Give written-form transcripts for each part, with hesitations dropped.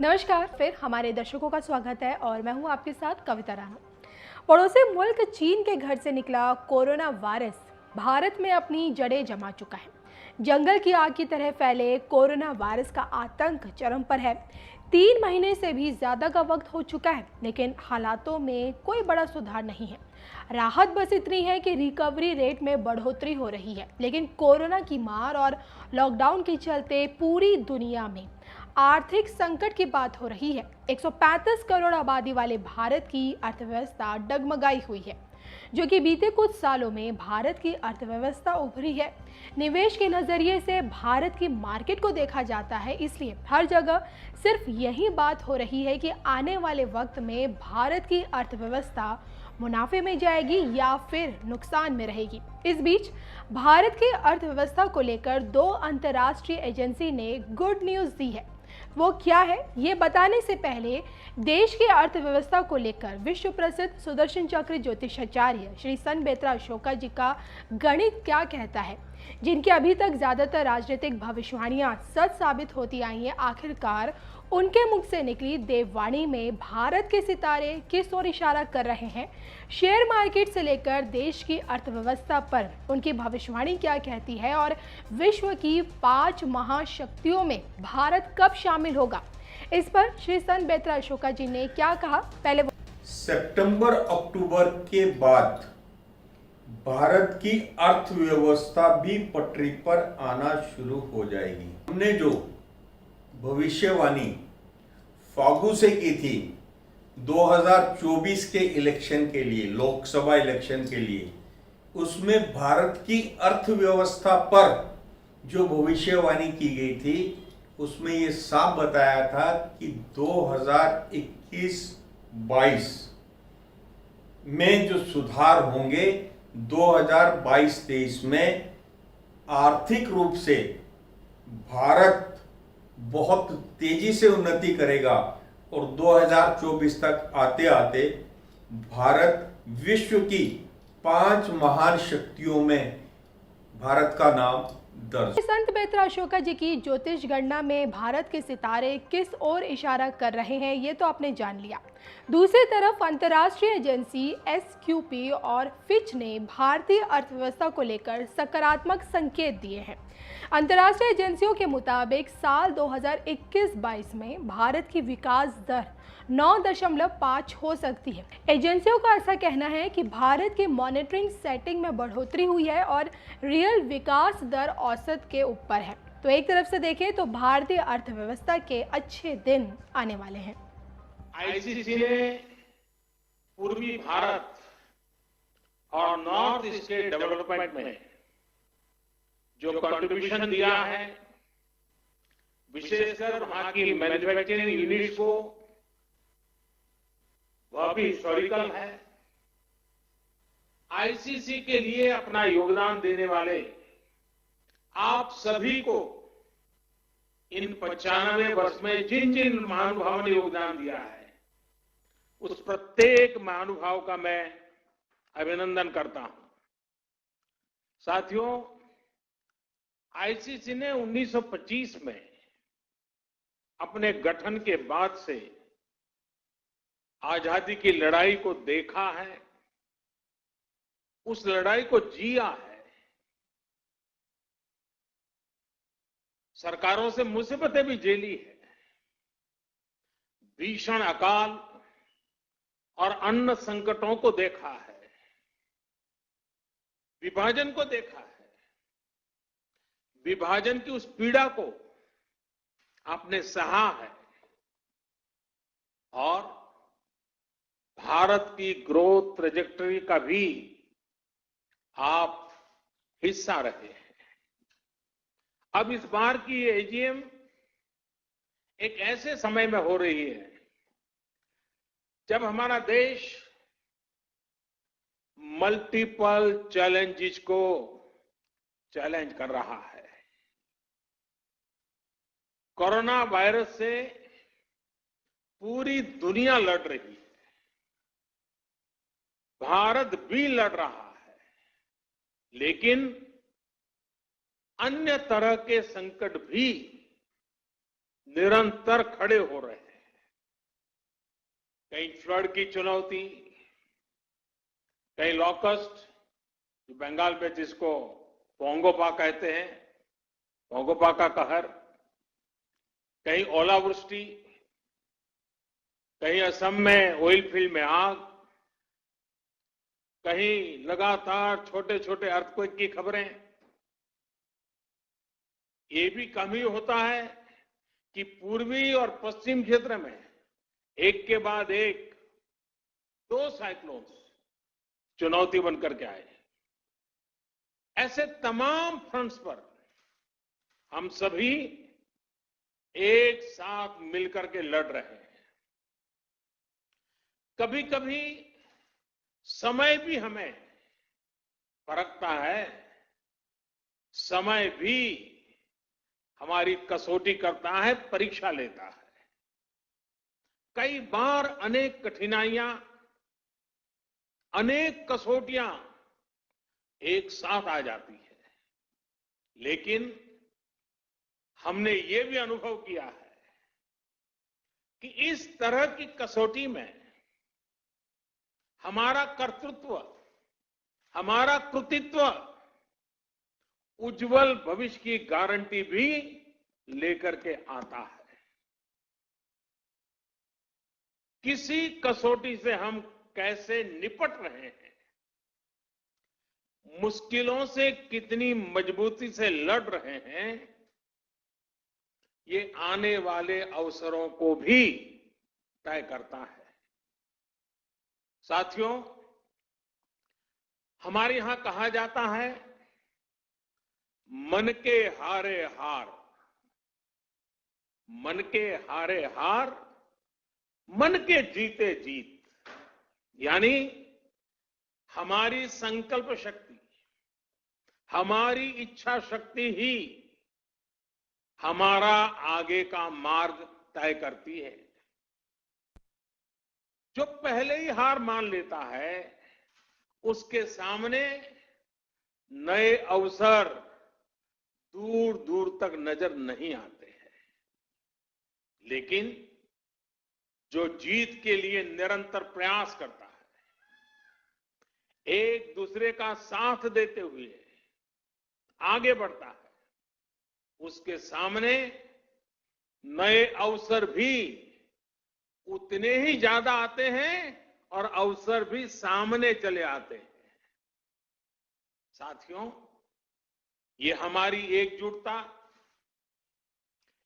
नमस्कार, फिर हमारे दर्शकों का स्वागत है और मैं हूं आपके साथ कविता राणा। पड़ोसी मुल्क चीन के घर से निकला कोरोना वायरस भारत में अपनी जड़ें जमा चुका है। जंगल की आग की तरह फैले कोरोना वायरस का आतंक चरम पर है। 3 महीने से भी ज्यादा का वक्त हो चुका है, लेकिन हालातों में कोई बड़ा सुधार नहीं है। राहत बस इतनी है कि रिकवरी रेट में बढ़ोतरी हो रही है, लेकिन कोरोना की मार और लॉकडाउन के चलते पूरी दुनिया में आर्थिक संकट की बात हो रही है। 135 करोड़ आबादी वाले भारत की अर्थव्यवस्था डगमगाई हुई है, जो कि बीते कुछ सालों में भारत की अर्थव्यवस्था उभरी है। निवेश के नजरिए से भारत की मार्केट को देखा जाता है, इसलिए हर जगह सिर्फ यही बात हो रही है कि आने वाले वक्त में भारत की अर्थव्यवस्था मुनाफे में जाएगी या फिर नुकसान में रहेगी। इस बीच भारत की अर्थव्यवस्था को लेकर 2 अंतर्राष्ट्रीय एजेंसी ने गुड न्यूज दी है। वो क्या है, ये बताने से पहले देश की अर्थव्यवस्था को लेकर विश्व प्रसिद्ध सुदर्शन चक्र ज्योतिषाचार्य श्री सन बेत्रा अशोका जी का गणित क्या कहता है, जिनकी अभी तक ज्यादातर राजनीतिक भविष्यवाणियां सच साबित होती आई हैं, आखिरकार उनके मुख से निकली देववाणी में भारत के सितारे किस ओर इशारा कर रहे हैं। शेयर मार्केट से लेकर देश की अर्थव्यवस्था पर उनकी भविष्यवाणी क्या कहती है और विश्व की 5 महाशक्तियों में भारत कब शामिल होगा, इस पर श्री सन बेत्रा अशोका जी ने क्या कहा। पहले सितंबर अक्टूबर के बाद भारत की अर्थव्यवस्था भी पटरी पर आना शुरू हो जाएगी। हमने जो भविष्यवाणी फागु से की थी 2024 के इलेक्शन के लिए, लोकसभा इलेक्शन के लिए, उसमें भारत की अर्थव्यवस्था पर जो भविष्यवाणी की गई थी उसमें ये साफ बताया था कि 2021-22 में जो सुधार होंगे, 2022-23 में आर्थिक रूप से भारत बहुत तेजी से उन्नति करेगा और 2024 तक आते आते भारत विश्व की 5 महान शक्तियों में भारत का नाम दर्ज। संत बेत्रा अशोका जी की ज्योतिष गणना में भारत के सितारे किस ओर इशारा कर रहे हैं, ये तो आपने जान लिया। दूसरी तरफ अंतर्राष्ट्रीय एजेंसी एसक्यूपी और फिच ने भारतीय अर्थव्यवस्था को लेकर सकारात्मक संकेत दिए हैं। अंतर्राष्ट्रीय एजेंसियों के मुताबिक साल 2021-22 में भारत की विकास दर 9.5 हो सकती है। एजेंसियों का ऐसा कहना है कि भारत की मॉनिटरिंग सेटिंग में बढ़ोतरी हुई है और रियल विकास दर औसत के ऊपर है। तो एक तरफ से देखें तो भारतीय अर्थव्यवस्था के अच्छे दिन आने वाले हैं। आईसीसी ने पूर्वी भारत और नॉर्थ ईस्ट के डेवलपमेंट में जो कंट्रीब्यूशन दिया है, विशेषकर वहां की मैन्युफैक्चरिंग यूनिट्स को, वह भी हिस्टोरिकल है। आईसीसी के लिए अपना योगदान देने वाले आप सभी को इन 95 वर्ष में जिन जिन महानुभावों ने योगदान दिया है, उस प्रत्येक महानुभाव का मैं अभिनंदन करता हूं। साथियों, आईसीसी ने 1925 में अपने गठन के बाद से आजादी की लड़ाई को देखा है, उस लड़ाई को जिया है। सरकारों से मुसीबतें भी झेली है, भीषण अकाल और अन्न संकटों को देखा है, विभाजन को देखा है। विभाजन की उस पीड़ा को आपने सहा है और भारत की ग्रोथ ट्रेजेक्टरी का भी आप हिस्सा रहे हैं। अब इस बार की एजीएम एक ऐसे समय में हो रही है जब हमारा देश मल्टीपल चैलेंजेस को चैलेंज कर रहा है। कोरोना वायरस से पूरी दुनिया लड़ रही है, भारत भी लड़ रहा है, लेकिन अन्य तरह के संकट भी निरंतर खड़े हो रहे हैं। कहीं फ्लड की चुनौती, कहीं लॉकस्ट, जो बंगाल में जिसको पोंगोपा कहते हैं, पोंगोपा का कहर, कहीं ओलावृष्टि, कहीं असम में ऑयल फील्ड में आग, कहीं लगातार छोटे छोटे अर्थक्वेक की खबरें। ये भी कम ही होता है कि पूर्वी और पश्चिम क्षेत्र में एक के बाद एक 2 साइक्लोन चुनौती बनकर के आए। ऐसे तमाम फ्रंट्स पर हम सभी एक साथ मिलकर के लड़ रहे हैं। कभी कभी समय भी हमें परखता है, समय भी हमारी कसौटी करता है, परीक्षा लेता है। कई बार अनेक कठिनाइयां, अनेक कसौटियां एक साथ आ जाती है, लेकिन हमने ये भी अनुभव किया है कि इस तरह की कसौटी में हमारा कर्तृत्व, हमारा कृतित्व उज्जवल भविष्य की गारंटी भी लेकर के आता है। किसी कसौटी से हम कैसे निपट रहे हैं, मुश्किलों से कितनी मजबूती से लड़ रहे हैं, ये आने वाले अवसरों को भी तय करता है। साथियों, हमारे यहां कहा जाता है, मन के हारे हार, मन के हारे हार, मन के जीते जीत। यानी हमारी संकल्प शक्ति, हमारी इच्छा शक्ति ही हमारा आगे का मार्ग तय करती है। जो पहले ही हार मान लेता है, उसके सामने नए अवसर दूर दूर तक नजर नहीं आते हैं। लेकिन जो जीत के लिए निरंतर प्रयास करता है, एक दूसरे का साथ देते हुए आगे बढ़ता है, उसके सामने नए अवसर भी उतने ही ज्यादा आते हैं और अवसर भी सामने चले आते हैं। साथियों, ये हमारी एकजुटता,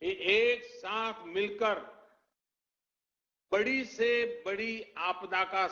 ये एक साथ मिलकर बड़ी से बड़ी आपदा का